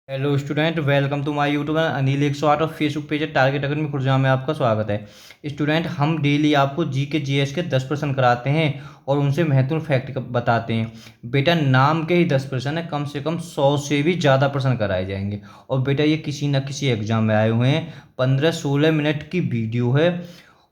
Hello student, welcome to my YouTube channel Anil 108 और Facebook page है target academy Khurja में आपका स्वागत है। स्टूडेंट, हम डेली आपको जी के जीएस के 10 प्रश्न कराते हैं और उनसे महत्वपूर्ण फैक्ट बताते हैं। बेटा, नाम के ही 10 प्रश्न है, कम से कम 100 से भी ज़्यादा प्रश्न कराए जाएंगे। और बेटा, ये किसी न किसी एग्जाम में आए हुए हैं। 15-16 मिनट की वीडियो है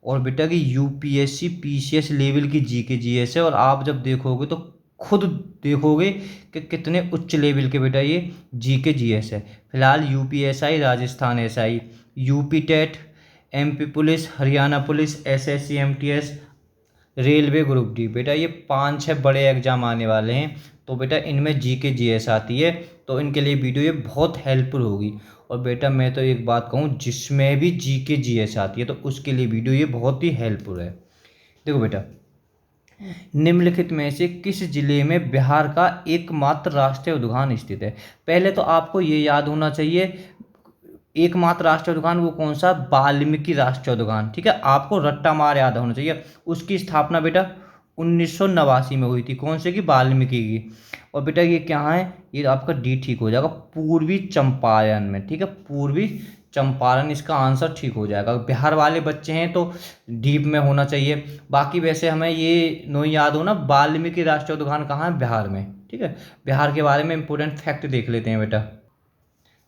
और बेटा की यूपीएससी पीसीएस लेवल की जी के जीएस है। और आप जब देखोगे तो खुद देखोगे कि कितने उच्च लेवल के बेटा ये जी के जीएस है। फिलहाल UPSI, Rajasthan SI, UP TET, MP police, Haryana police, SSC MTS, railway group D, बेटा ये 5-6 बड़े एग्जाम आने वाले हैं। तो बेटा इनमें जी के जीएस आती है, तो इनके लिए वीडियो ये बहुत हेल्पफुल होगी। और बेटा मैं तो एक बात कहूँ, जिसमें भी जी के जीएस आती है तो उसके लिए वीडियो ये बहुत ही हेल्पफुल है। देखो बेटा, निम्नलिखित में से किस जिले में बिहार का एकमात्र राष्ट्रीय उद्यान स्थित है? पहले तो आपको ये याद होना चाहिए, एकमात्र राष्ट्रीय उद्यान वो कौन सा? वाल्मीकि राष्ट्रीय उद्यान। ठीक है, आपको रट्टा मार याद होना चाहिए। उसकी स्थापना बेटा 1989 में हुई थी। कौन से की? वाल्मीकि की। और बेटा ये क्या है? ये आपका डी ठीक हो जाएगा, पूर्वी चंपारण में। ठीक है, पूर्वी चंपारण इसका आंसर ठीक हो जाएगा। बिहार वाले बच्चे हैं तो डीप में होना चाहिए। बाकी वैसे हमें ये नो याद हो ना, वाल्मीकि राष्ट्रीय उद्यान कहाँ है? बिहार में। ठीक है, बिहार के बारे में इंपोर्टेंट फैक्ट देख लेते हैं बेटा।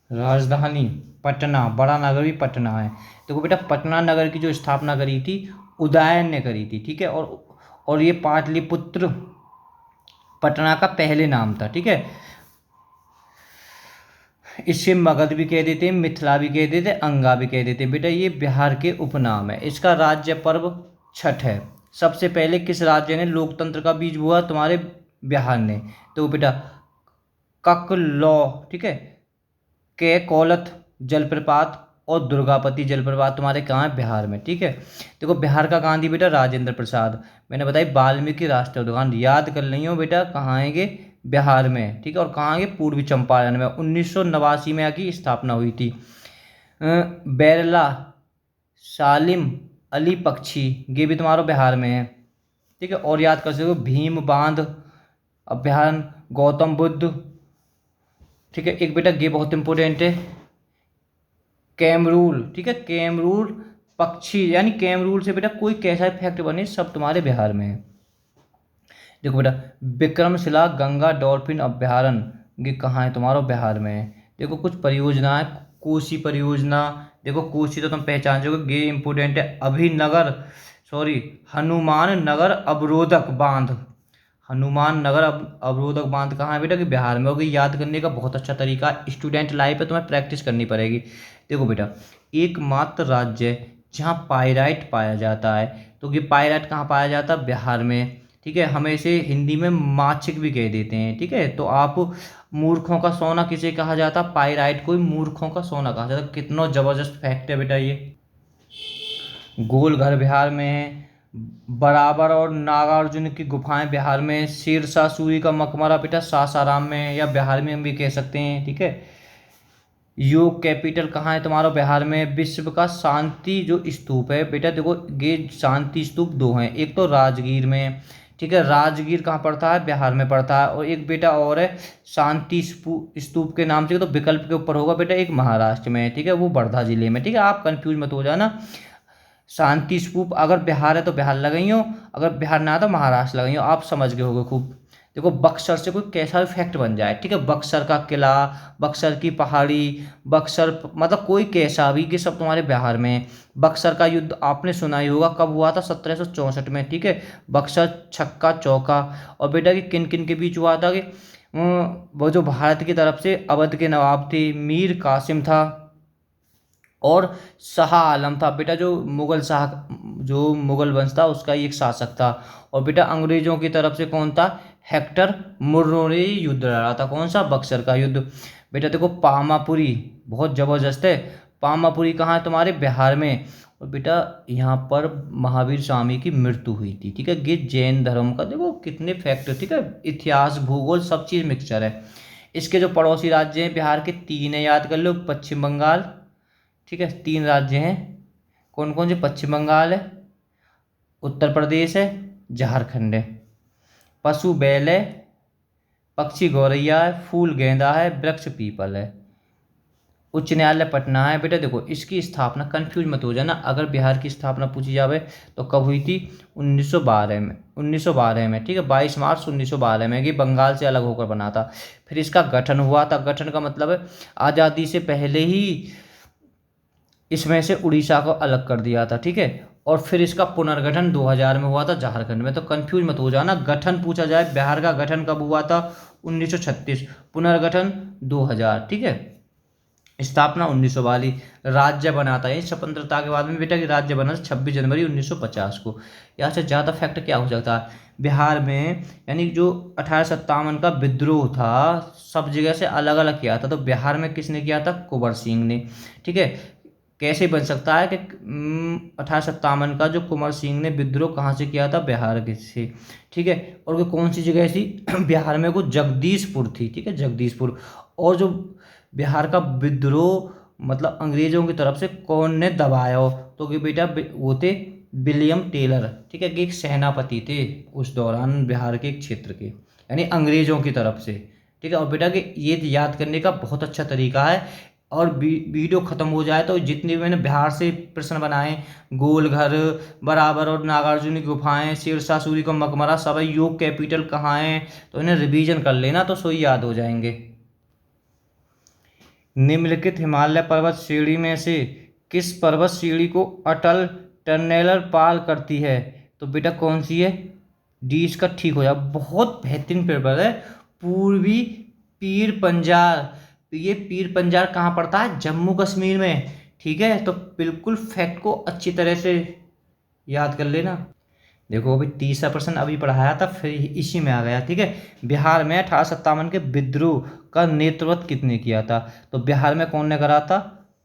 राजधानी पटना, बड़ा नगर भी पटना है। देखो बेटा, पटना नगर की जो स्थापना करी थी उदयन ने करी थी। ठीक है, और ये पाटलिपुत्र पटना का पहले नाम था। ठीक है, इसे मगध भी कह देते हैं, मिथिला भी कह देते, अंगा भी कह देते। बेटा ये बिहार के उपनाम है। इसका राज्य पर्व छठ है। सबसे पहले किस राज्य ने लोकतंत्र का बीज बोया? तुम्हारे बिहार ने। तो बेटा ककलौ, ठीक है, के कौलत जलप्रपात और दुर्गापति जलप्रपात तुम्हारे कहाँ है? बिहार में। ठीक है, देखो बिहार का गांधी बेटा राजेंद्र प्रसाद। मैंने बताई वाल्मीकि राष्ट्रीय उद्यान याद कर रही हो बेटा, कहाँ आएंगे? बिहार में। ठीक है, और कहाँ आएंगे? पूर्वी चंपारण में। 1989 में आकी स्थापना हुई थी। बैरला, सालिम अली पक्षी, ये भी तुम्हारा बिहार में है। ठीक है, और याद कर सकते हो भीम बांध अभ्यारण्य, गौतम बुद्ध। ठीक है, एक बेटा ये बहुत इंपॉर्टेंट है, कैमरूल। ठीक है, कैमरूल पक्षी, यानी कैमरूल से बेटा कोई कैसा इफेक्ट बने, सब तुम्हारे बिहार में है। देखो बेटा, विक्रमशिला गंगा डॉल्फिन अभ्यारण्य, ये कहाँ है? तुम्हारा बिहार में है। देखो कुछ परियोजना है, कोसी परियोजना। देखो कोसी तो तुम पहचान जाओगे, ये इंपोर्टेंट है। अभिनगर, सॉरी, हनुमान नगर अवरोधक बांध। हनुमान नगर अवरोधक बांध कहाँ है बेटा? कि बिहार में। होगी, याद करने का बहुत अच्छा तरीका, स्टूडेंट लाइफ पे तुम्हें प्रैक्टिस करनी पड़ेगी। देखो बेटा, एकमात्र राज्य जहाँ पाइराइट पाया जाता है, तो ये पाइराइट कहाँ पाया जाता है? बिहार में। ठीक है, हमें इसे हिंदी में माछिक भी कह देते हैं। ठीक है, तो आप मूर्खों का सोना किसे कहा जाता? पाइराइट को ही मूर्खों का सोना कहा जाता। कितना जबरदस्त फैक्ट है बेटा ये। गोलघर बिहार में है। बराबर और नागार्जुन की गुफाएं बिहार में। शेरशाह सूरी का मकबरा बेटा सासाराम में है, या बिहार में हम भी कह सकते हैं। ठीक है, योग कैपिटल कहाँ है तुम्हारा? बिहार में। विश्व का शांति जो स्तूप है बेटा, देखो ये शांति स्तूप दो हैं, एक तो राजगीर में। ठीक है, राजगीर कहाँ पड़ता है? बिहार में पड़ता है। और एक बेटा और है शांति स्तूप के नाम से, तो विकल्प के ऊपर होगा बेटा, एक महाराष्ट्र में है। ठीक है, वो वर्धा जिले में। ठीक है, आप कंफ्यूज मत हो जाना। शांति स्तूप अगर बिहार है तो बिहार लगाइयो, अगर बिहार ना तो महाराष्ट्र लगाइयो, आप समझ गए होगे खूब। देखो बक्सर से कोई कैसा भी फैक्ट बन जाए, ठीक है, बक्सर का किला, बक्सर की पहाड़ी, बक्सर मतलब कोई कैसा भी, कि सब तुम्हारे बिहार में है। बक्सर का युद्ध आपने सुना ही होगा, कब हुआ था? 1764 में। ठीक है, बक्सर छक्का चौका। और बेटा कि किन किन के बीच हुआ था? कि वो जो भारत की तरफ से अवध के नवाब थे, मीर कासिम था और शाह आलम था। बेटा जो मुगल शाह, जो मुगल वंश था उसका ही एक शासक था। और बेटा अंग्रेजों की तरफ से कौन था? हेक्टर मुर्रो ने युद्ध लड़ा था। कौन सा? बक्सर का युद्ध। बेटा देखो पामापुरी बहुत जबरदस्त है। पामापुरी कहाँ है? तुम्हारे बिहार में। और बेटा यहाँ पर महावीर स्वामी की मृत्यु हुई थी। ठीक है, ये जैन धर्म का, देखो कितने फैक्ट। ठीक है, इतिहास भूगोल सब चीज़ मिक्सचर है। इसके जो पड़ोसी राज्य हैं बिहार के, तीन है, याद कर लो। पश्चिम बंगाल, ठीक है, तीन राज्य हैं। कौन कौन से? पश्चिम बंगाल है, उत्तर प्रदेश है, झारखंड है। पशु बैल है, पक्षी गौरैया है, फूल गेंदा है, वृक्ष पीपल है। उच्च न्यायालय पटना है। बेटा देखो इसकी स्थापना, कंफ्यूज मत हो जाना, अगर बिहार की स्थापना पूछी जावे तो कब हुई थी? 1912 में, 1912 में, ठीक है, 22 मार्च 1912 में। ये बंगाल से अलग होकर बना था। फिर इसका गठन हुआ था, गठन का मतलब है आज़ादी से पहले ही इसमें से उड़ीसा को अलग कर दिया था, ठीक है। और फिर इसका पुनर्गठन 2000 में हुआ था झारखंड में। तो कंफ्यूज मत हो जाना, गठन पूछा जाए बिहार का गठन कब हुआ था? 1936, पुनर्गठन 2000, ठीक है, स्थापना 1942, राज्य बना था ये स्वतंत्रता के बाद में बेटा कि राज्य बना था 26 जनवरी 1950 को। यहाँ से ज़्यादा फैक्ट क्या हो सकता है? बिहार में यानी जो 1857 का विद्रोह था सब जगह से अलग अलग किया था, तो बिहार में किसने किया था? कुंवर सिंह ने, ठीक है। कैसे बन सकता है कि 1857 का जो कुंवर सिंह ने विद्रोह कहाँ से किया था? बिहार के से, ठीक है। और वो कौन सी जगह थी? बिहार में वो जगदीशपुर थी, ठीक है, जगदीशपुर। और जो बिहार का विद्रोह मतलब अंग्रेजों की तरफ से कौन ने दबाया हो? तो कि बेटा वो थे विलियम टेलर, ठीक है, कि एक सेनापति थे उस दौरान बिहार के एक क्षेत्र के, यानी अंग्रेजों की तरफ से, ठीक है। और बेटा कि ये याद करने का बहुत अच्छा तरीका है। और वीडियो ख़त्म हो जाए तो जितने भी मैंने बिहार से प्रश्न बनाए, गोलघर, बराबर और नागार्जुन की गुफाएं, शेरशाह सूरी का मकबरा, सवाई योग कैपिटल कहाँ है, तो इन्हें रिवीजन कर लेना तो सो याद हो जाएंगे। निम्नलिखित हिमालय पर्वत श्रेणी में से किस पर्वत श्रेणी को अटल टनल पार करती है? तो बेटा कौन सी है? डी इसका ठीक हो जाए। बहुत बेहतरीन पर्वत है, पूर्वी पीर पंजाल। ये पीर पंजाल कहाँ पड़ता है? जम्मू कश्मीर में, ठीक है। तो बिल्कुल फैक्ट को अच्छी तरह से याद कर लेना। देखो अभी 30% अभी पढ़ाया था, फिर इसी में आ गया, ठीक है। बिहार में 1857 के विद्रोह का नेतृत्व किसने किया था? तो बिहार में कौन ने करा था?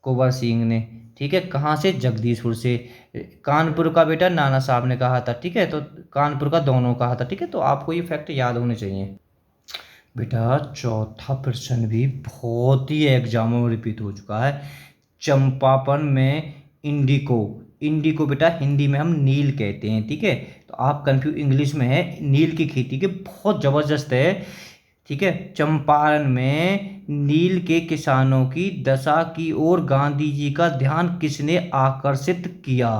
कुंवर सिंह ने, ठीक है। कहाँ से? जगदीशपुर से। कानपुर का बेटा नाना साहब ने कहा था, ठीक है। तो कानपुर का दोनों कहा था, ठीक है। तो आपको ये फैक्ट याद होने चाहिए। बेटा चौथा प्रश्न भी बहुत ही एग्जामों में रिपीट हो चुका है। चंपारण में इंडिको, इंडिको बेटा हिंदी में हम नील कहते हैं, ठीक है। तो आप कंफ्यूज, इंग्लिश में है नील की खेती के, बहुत ज़बरदस्त है, ठीक है। चंपारण में नील के किसानों की दशा की ओर गांधी जी का ध्यान किसने आकर्षित किया?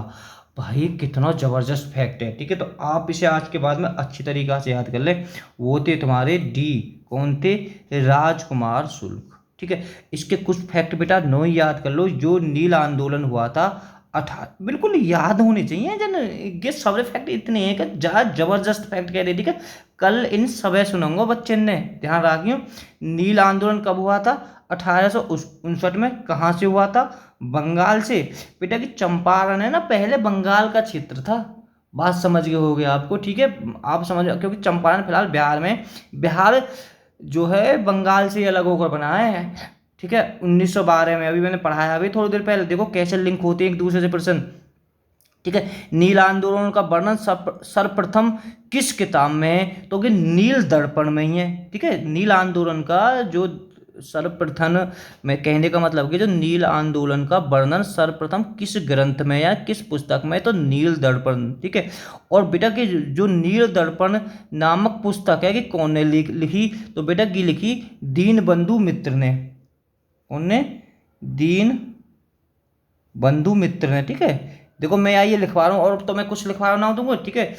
भाई कितना ज़बरदस्त फैक्ट है, ठीक है। तो आप इसे आज के बाद में अच्छी तरीक़ा से याद कर ले। वो थे तुम्हारे डी, कौन थे? राजकुमार शुक्ल, ठीक है। इसके कुछ फैक्ट बेटा नो याद कर लो। जो नील आंदोलन हुआ था बिल्कुल याद होने चाहिए जन, ये सारे फैक्ट इतने हैं कि ज़्यादा जबरदस्त फैक्ट कह रही, ठीक है। कल इन सब सुनूंगा बच्चे ने, ध्यान रखियो। नील आंदोलन कब हुआ था? 1859 में। कहाँ से हुआ था? बंगाल से। बेटा कि चंपारण है ना, पहले बंगाल का क्षेत्र था। बात समझ गए होगे आपको, ठीक है। आप समझ, क्योंकि चंपारण फिलहाल बिहार में, बिहार जो है बंगाल से अलग होकर बना है, ठीक है। 1912 में, अभी मैंने पढ़ाया अभी थोड़ी देर पहले। देखो कैसे लिंक होते हैं एक दूसरे से प्रश्न, ठीक है। नील आंदोलन का वर्णन सर्वप्रथम किस किताब में है? तो कि नील दर्पण में ही है, ठीक है। नील आंदोलन का जो सर्वप्रथम में कहने का मतलब कि जो नील आंदोलन का वर्णन सर्वप्रथम किस ग्रंथ में या किस पुस्तक में? तो नील दर्पण, ठीक है। और बेटा कि जो नील दर्पण नामक पुस्तक है कि कौन ने लिखी? तो बेटा की लिखी दीनबंधु मित्र ने। कौन ने? दीन बंधु मित्र ने, ठीक है। देखो मैं ये लिखवा रहा हूँ और तो मैं कुछ लिखवा रहा दूंगा, ठीक है।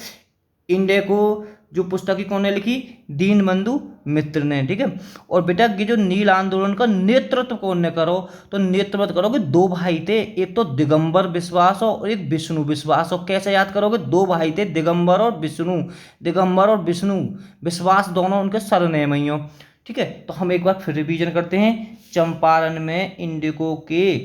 इंडिया को जो पुस्तक की कौन ने लिखी? दीनबंधु मित्र ने, ठीक है। और बेटा ये जो नील आंदोलन का नेतृत्व कौन ने करो? तो नेतृत्व करोगे दो भाई थे, एक तो दिगंबर विश्वास और एक विष्णु विश्वास। और कैसे याद करोगे? दो भाई थे, दिगंबर और विष्णु, दिगंबर और विष्णु विश्वास, दोनों उनके सरनेम ही हो, ठीक है। तो हम एक बार फिर रिवीजन करते हैं। चंपारण में इंडिको के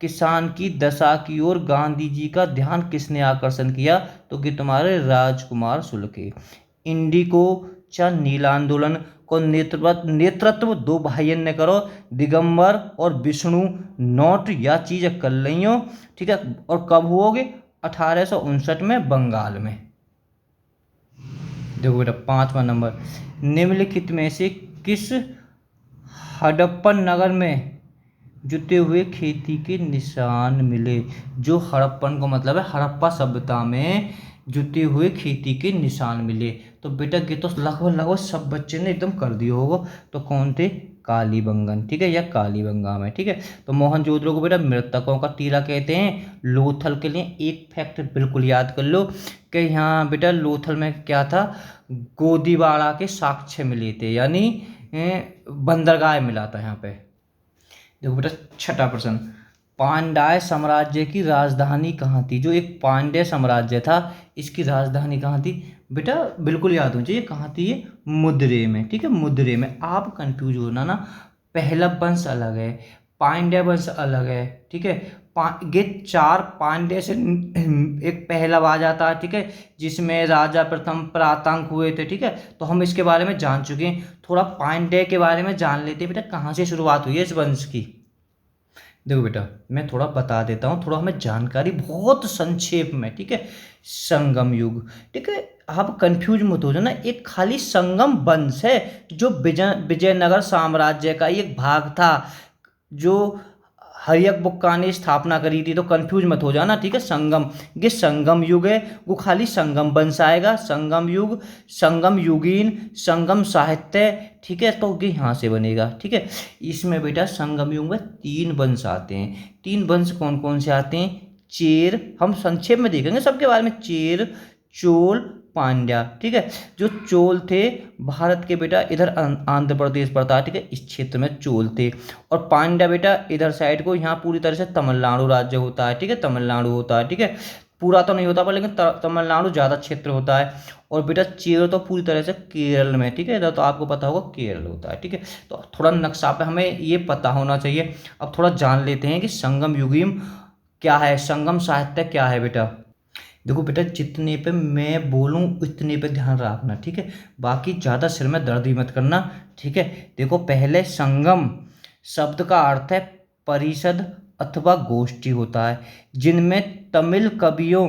किसान की दशा की ओर गांधी जी का ध्यान किसने आकर्षण किया? तो कि तुम्हारे राजकुमार शुक्ल। इंडिको चा नील आंदोलन को नेतृत्व दो भाइयों ने करो, दिगंबर और विष्णु। नोट या चीज कर लियो, ठीक है। और कब हुओगे? 1859 में बंगाल में। देखो बेटा 5वां नंबर, निम्नलिखित में से किस हड़प्पन नगर में जुते हुए खेती के निशान मिले? जो हड़प्पन को मतलब है हड़प्पा सभ्यता में जुते हुए खेती के निशान मिले। तो बेटा ये तो लगभग सब बच्चे ने एकदम कर दिया होगा। तो कौन थे? कालीबंगन, ठीक है, या कालीबंगा में, ठीक है। तो मोहनजोदड़ो को बेटा मृतकों का टीला कहते हैं। लोथल के लिए एक फैक्ट बिल्कुल याद कर लो कि यहाँ बेटा लोथल में क्या था, गोदीवाड़ा के साक्ष्य मिले थे, यानी बंदरगाह मिला था यहाँ पे। देखो बेटा छठा प्रश्न, पांड्य साम्राज्य की राजधानी कहाँ थी? जो एक पांड्य साम्राज्य था इसकी राजधानी कहाँ थी? बेटा बिल्कुल याद होना चाहिए, कहाँ थी ये? मुद्रे में, ठीक है, मुद्रे में। आप कंफ्यूज होना ना, पहलव वंश अलग है, पांड्य वंश अलग है, ठीक है। ये चार पांड्य से एक पहलव आ जाता है, ठीक है, जिसमें राजा प्रथम परांतक हुए थे, ठीक है। तो हम इसके बारे में जान चुके हैं, थोड़ा पांड्य के बारे में जान लेते हैं बेटा, कहाँ से शुरुआत हुई है इस वंश की। देखो बेटा मैं थोड़ा बता देता हूँ, थोड़ा हमें जानकारी बहुत संक्षेप में, ठीक है। संगम युग, ठीक है, आप कंफ्यूज मत हो जाना, एक खाली संगम वंश है जो विजयनगर साम्राज्य का एक भाग था, जो हरियक बुक्का ने स्थापना करी थी। तो कंफ्यूज मत हो जाना, ठीक है। संगम, ये संगम युग है, वो खाली संगम वंश आएगा, संगम युग, संगम युगीन, संगम साहित्य, ठीक है, तो ये यहाँ से बनेगा, ठीक है। इसमें बेटा संगम युग में 3 वंश आते हैं। 3 वंश कौन कौन से आते हैं? चेर, हम संक्षेप में देखेंगे सबके बारे में, चेर, चोल, पांड्या, ठीक है। जो चोल थे भारत के बेटा इधर आंध्र प्रदेश पड़ता है, ठीक है, इस क्षेत्र में चोल थे। और पांड्या बेटा इधर साइड को, यहाँ पूरी तरह से तमिलनाडु राज्य होता है, ठीक है, तमिलनाडु होता है, ठीक है, पूरा तो नहीं होता पर लेकिन तमिलनाडु ज़्यादा क्षेत्र होता है। और बेटा चेर तो पूरी तरह से केरल में, ठीक है, इधर तो आपको पता होगा केरल होता है, ठीक है। तो थोड़ा नक्शा पे हमें ये पता होना चाहिए। अब थोड़ा जान लेते हैं कि संगम युगीन क्या है, संगम साहित्य क्या है बेटा। देखो बेटा जितने पे मैं बोलूँ उतने पे ध्यान रखना, ठीक है, बाकी ज़्यादा सिर में दर्द ही मत करना, ठीक है। देखो पहले संगम शब्द का अर्थ है परिषद अथवा गोष्ठी होता है, जिनमें तमिल कवियों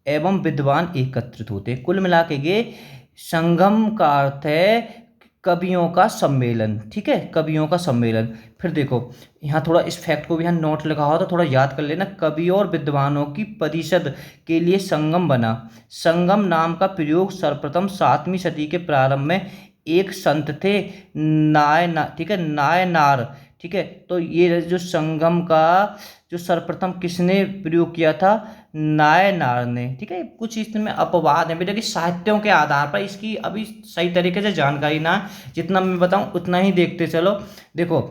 एवं विद्वान एकत्रित होते हैं। कुल मिला के ये संगम का अर्थ है कवियों का सम्मेलन, ठीक है, कवियों का सम्मेलन। फिर देखो यहाँ थोड़ा इस फैक्ट को भी यहाँ नोट लगा हुआ तो थोड़ा याद कर लेना, कवियों और विद्वानों की परिषद के लिए संगम बना। संगम नाम का प्रयोग सर्वप्रथम 7वीं सदी के प्रारंभ में एक संत थे ठीक है, नायनार, ठीक है। तो ये जो संगम का जो सर्वप्रथम किसने प्रयोग किया था? नायनार ने, ठीक है। कुछ इसमें अपवाद है बेटा कि साहित्यों के आधार पर इसकी अभी सही तरीके से जानकारी ना, जितना मैं बताऊं उतना ही देखते चलो। देखो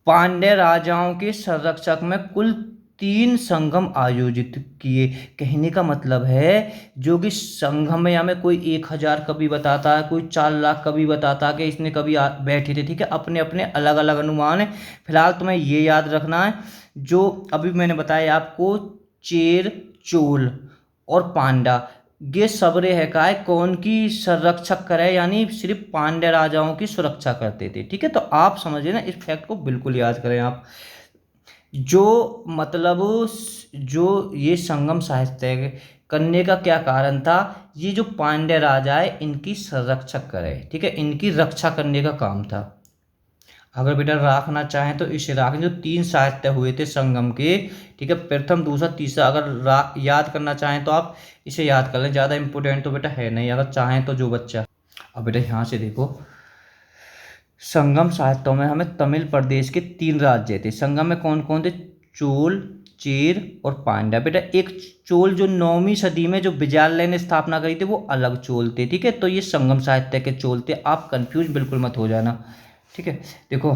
पांड्य राजाओं के संरक्षक में कुल 3 संगम आयोजित किए। कहने का मतलब है जो कि संगम में हमें कोई 1000 कवि बताता है, कोई 4 लाख कवि बताता है कि इसने कभी बैठे थे, ठीक है, अपने अपने अलग अलग अनुमान है। फिलहाल तुम्हें ये याद रखना है जो अभी मैंने बताया आपको, चेर, चोल और पांड्या, ये सबरे है का है कौन की संरक्षक करे, यानी सिर्फ पांड्य राजाओं की सुरक्षा करते थे, ठीक है। तो आप समझिए ना, इस फैक्ट को बिल्कुल याद करें आप। जो मतलब जो ये संगम साहित्य करने का क्या कारण था, ये जो पांड्य राजा है इनकी संरक्षक करे, ठीक है, इनकी रक्षा करने का काम था। अगर बेटा रखना चाहें तो इसे राखें, जो 3 साहित्य हुए थे संगम के, ठीक है, प्रथम दूसरा तीसरा, अगर याद करना चाहें तो आप इसे याद कर लें, ज़्यादा इंपॉर्टेंट तो बेटा है नहीं, अगर चाहें तो जो बच्चा। अब बेटा यहाँ से देखो संगम साहित्यों में हमें तमिल प्रदेश के 3 राज्य थे। संगम में कौन कौन थे? चोल, चेर और पांड्या। बेटा एक चोल जो 9वीं सदी में जो विजयालय ने स्थापना करी थी वो अलग चोल थे, ठीक है, तो ये संगम साहित्य के चोल थे, आप कंफ्यूज बिल्कुल मत हो जाना, ठीक है। देखो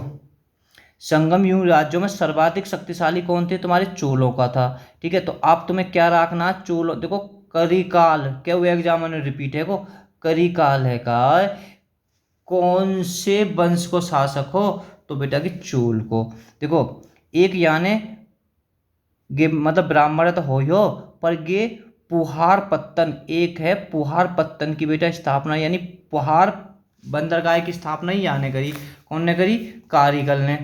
संगम युग राज्यों में सर्वाधिक शक्तिशाली कौन थे? तुम्हारे चोलों का था, ठीक है। तो आप तुम्हें क्या रखना, चोलों, देखो करिकाल, क्या हुआ एग्जाम में रिपीट है को, करिकाल है का कौन से वंश को शासक हो? तो बेटा कि चोल को। देखो एक यानी ये मतलब ब्राह्मण तो हो पर ये पुहार पत्तन, एक है पुहार पत्तन की बेटा स्थापना, यानी पुहार बंदरगाह की स्थापना ही यानी करी, कौन ने करी? कारीगल ने।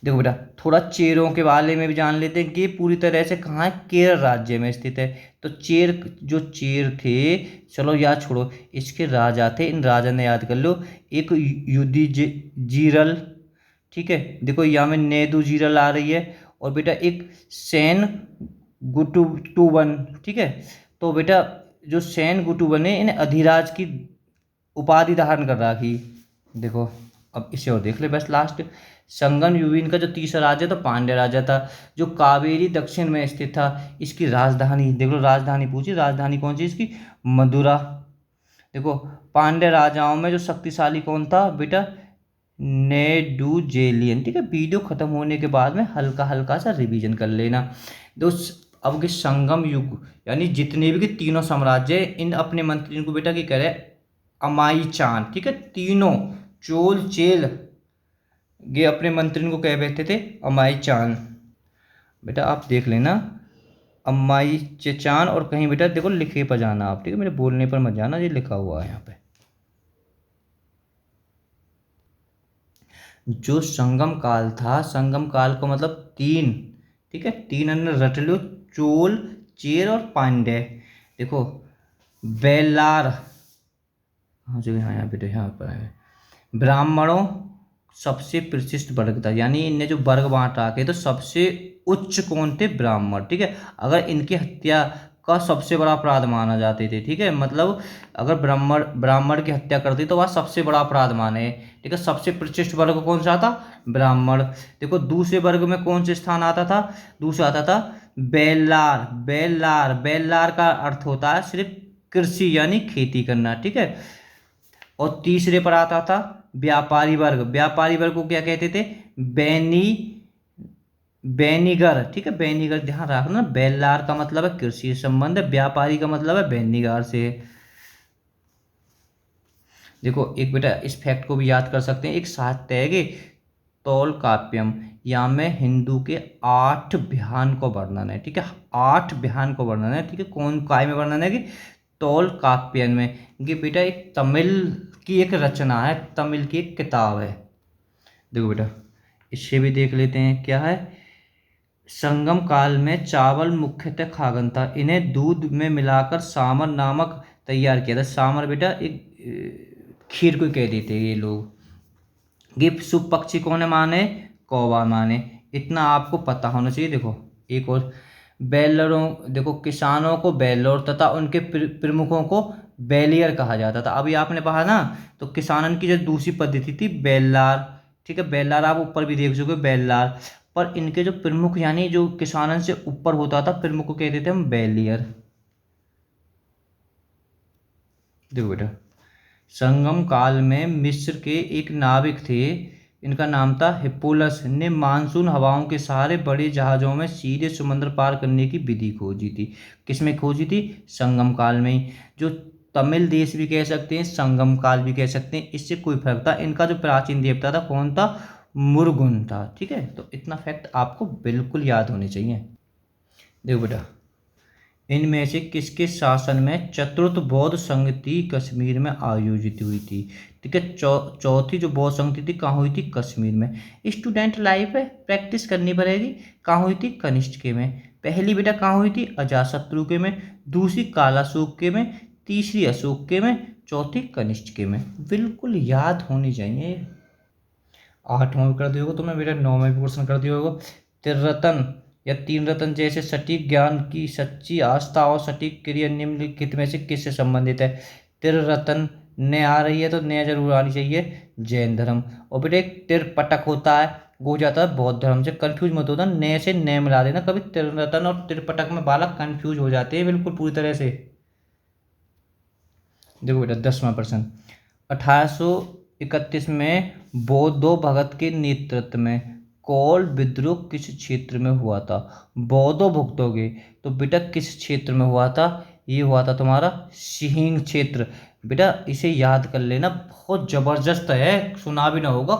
देखो बेटा थोड़ा चेरों के बारे में भी जान लेते हैं कि पूरी तरह से कहाँ है, केरल राज्य में स्थित है। तो चेर, जो चेर थे, चलो याद छोड़ो, इसके राजा थे, इन राजा ने याद कर लो, एक जीरल, ठीक है, देखो यहाँ में नेदू जीरल आ रही है, और बेटा एक सेन गुटुबन, ठीक है। तो बेटा जो सेन गुटुबन है इन्हें अधिराज की उपाधि धारण कर रखी, देखो अब इसे और देख ले बस लास्ट। संगम यूविन का जो तीसरा राज्य तो पांड्य राज्य था, जो कावेरी दक्षिण में स्थित था। इसकी राजधानी देख लो, राजधानी पूछी, राजधानी कौन सी इसकी? मदुरा। देखो पांड्य राजाओं में जो शक्तिशाली कौन था बेटा? नेडुजेलियन। ठीक है, वीडियो खत्म होने के बाद में हल्का हल्का सा रिवीजन कर लेना। दोस्त अब के संगम युग यानी जितने भी के तीनों साम्राज्य इन अपने मंत्रियों को बेटा की करे अमाई चान। ठीक है, तीनों चोल चेल ये अपने मंत्रियों को कह बैठे थे अमाई चान। बेटा आप देख लेना अम्माई चेचान, और कहीं बेटा देखो लिखे पर जाना आप। ठीक है, मेरे बोलने पर मत जाना, ये लिखा हुआ है यहाँ पे। जो संगम काल था, संगम काल को मतलब तीन, ठीक है, तीन अन्य रट लो, चोल चेर और पांड्य। देखो बेलार, हाँ जो यहाँ यहाँ बेटा यहाँ पर है, ब्राह्मणों सबसे प्रतिष्ठित वर्ग था, यानी इनने जो वर्ग बांट रखे तो सबसे उच्च कौन थे? ब्राह्मण। ठीक है, अगर इनकी हत्या का सबसे बड़ा अपराध माना जाते थे। ठीक है, मतलब अगर ब्राह्मण ब्राह्मण की हत्या करती तो वह सबसे बड़ा अपराध माने। ठीक है, सबसे प्रतिष्ठित वर्ग कौन सा था? ब्राह्मण। देखो दूसरे वर्ग में कौन से स्थान आता था? दूसरा आता था बेलार। बेलार, बेलार का अर्थ होता है सिर्फ कृषि यानी खेती करना। ठीक है, और तीसरे पर आता था व्यापारी वर्ग। व्यापारी वर्ग को क्या कहते थे? बैनी बैनीगर। ठीक है, बैनीगर ध्यान रखना, बेलार का मतलब है कृषि संबंध, व्यापारी का मतलब है बैनीगार से। देखो एक बेटा इस फैक्ट को भी याद कर सकते हैं, एक साहित्य है कि तौल काव्यम, यहाँ में हिंदू के 8 बिहान को वर्णन है। ठीक है, 8 बिहान को वर्णन है। ठीक है, कौन काय में वर्णन है? कि तौल काव्यन में। ये बेटा एक तमिल की एक रचना है, तमिल की एक किताब है। देखो बेटा इससे भी देख लेते हैं क्या है। संगम काल में चावल मुख्यतः खागन था, इन्हें दूध में मिलाकर सामर नामक तैयार किया था। सामर बेटा एक खीर को कह देते हैं ये लोग। ये शुभ पक्षी कौन है माने? कौवा माने। इतना आपको पता होना चाहिए। देखो एक और, बेलरों, देखो किसानों को बेलोर तथा उनके प्रमुखों को बेलियर कहा जाता था। अभी आपने पढ़ा ना, तो किसानन की जो दूसरी पद्धति थी बेलार। ठीक है, बेलार आप ऊपर भी देख सकोगे बेलार, पर इनके जो प्रमुख यानी जो किसानन से ऊपर होता था प्रमुख को कहते थे हम बेलियर। देखो बेटा संगम काल में मिस्र के एक नाविक थे, इनका नाम था हिप्पोलस, ने मानसून हवाओं के सहारे बड़े जहाज़ों में सीधे समुद्र पार करने की विधि खोजी थी। किसमें खोजी थी? संगम काल में ही। जो तमिल देश भी कह सकते हैं, संगम काल भी कह सकते हैं, इससे कोई फर्क था। इनका जो प्राचीन देवता था कौन था? मुरुगन था। ठीक है, तो इतना फैक्ट आपको बिल्कुल याद होने चाहिए। देखो बेटा इनमें से किसके शासन में चतुर्थ बौद्ध संगति कश्मीर में आयोजित हुई थी? ठीक है, चौथी जो बौद्ध संगति थी कहाँ हुई थी? कश्मीर में। स्टूडेंट लाइफ है, प्रैक्टिस करनी पड़ेगी। कहाँ हुई थी? कनिष्क के में। पहली बेटा कहाँ हुई थी? अजातशत्रु के में, दूसरी कालाशोक के में, तीसरी अशोक के में, चौथी कनिष्क के में। बिल्कुल याद होनी चाहिए। 8वां भी कर दिया होगा तुमने बेटा, 9वां भी क्वेश्चन कर दिया होगा। त्रिरत्न या तीन रत्न जैसे सटीक ज्ञान की सच्ची आस्था और सटीक क्रिया निम्नलिखित में से किससे संबंधित है? त्रिरत्न ने आ रही है तो ने जरूर आनी चाहिए, जैन धर्म। और बेटा एक त्रिपटक होता है, वो जाता है बौद्ध धर्म से। कंफ्यूज मत होता, ने से ने मिला देना कभी। त्रिरत्न और त्रिपटक में बालक कंफ्यूज हो जाते हैं बिल्कुल पूरी तरह से। देखो बेटा 10वां प्रश्न, 1831 में बौद्धो भगत के नेतृत्व में कौल विद्रोह किस क्षेत्र में हुआ था? बौद्धो भुक्तोगे तो बेटा किस क्षेत्र में हुआ था? ये हुआ था तुम्हारा सिहिंग क्षेत्र। बेटा इसे याद कर लेना, बहुत जबरदस्त है, सुना भी ना होगा।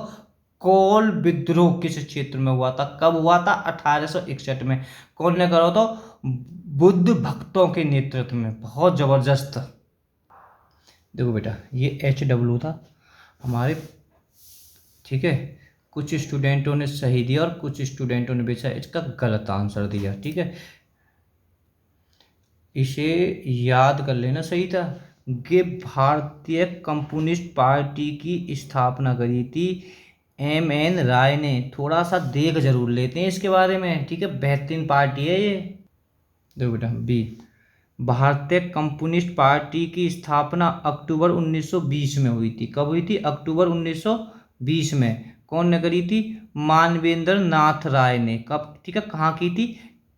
कौल विद्रोह किस क्षेत्र में हुआ था? कब हुआ था? 1861 में। कौन ने करा था? बुद्ध भक्तों के नेतृत्व में। बहुत जबरदस्त। देखो बेटा ये HW था हमारे। ठीक है, कुछ स्टूडेंटों ने सही दिया और कुछ स्टूडेंटों ने बेचा इसका गलत आंसर दिया। ठीक है, इसे याद कर लेना सही था। ये भारतीय कम्युनिस्ट पार्टी की स्थापना करी थी MN राय ने। थोड़ा सा देख जरूर लेते हैं इसके बारे में। ठीक है, बेहतरीन पार्टी है ये। देखो बेटा बी, भारतीय कम्युनिस्ट पार्टी की स्थापना अक्टूबर 1920 में हुई थी। कब हुई थी? अक्टूबर 1920 में। कौन ने करी थी? मानवेंद्र नाथ राय ने। कब? ठीक है, कहाँ की थी?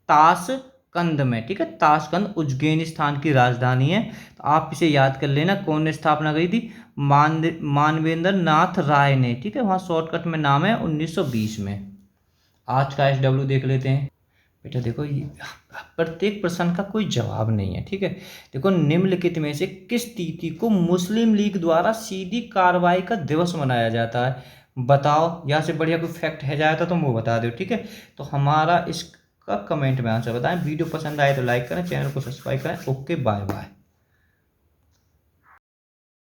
ताशकंद में। ठीक है, ताशकंद उज्बेकिस्तान की राजधानी है। तो आप इसे याद कर लेना, कौन ने स्थापना करी थी? मानवेंद्र नाथ राय ने। ठीक है, वहाँ शॉर्टकट में नाम है 1920 में। आज का SW देख लेते हैं। बेटा देखो, ये प्रत्येक प्रश्न का कोई जवाब नहीं है। ठीक है, देखो, निम्नलिखित में से किस तिथि को मुस्लिम लीग द्वारा सीधी कार्रवाई का दिवस मनाया जाता है? बताओ। यहाँ से बढ़िया कोई फैक्ट है जाता तो वो बता दो। ठीक है, तो हमारा इसका कमेंट में आंसर बताएं। वीडियो पसंद आए तो लाइक करें, चैनल को सब्सक्राइब करें। Okay, bye bye.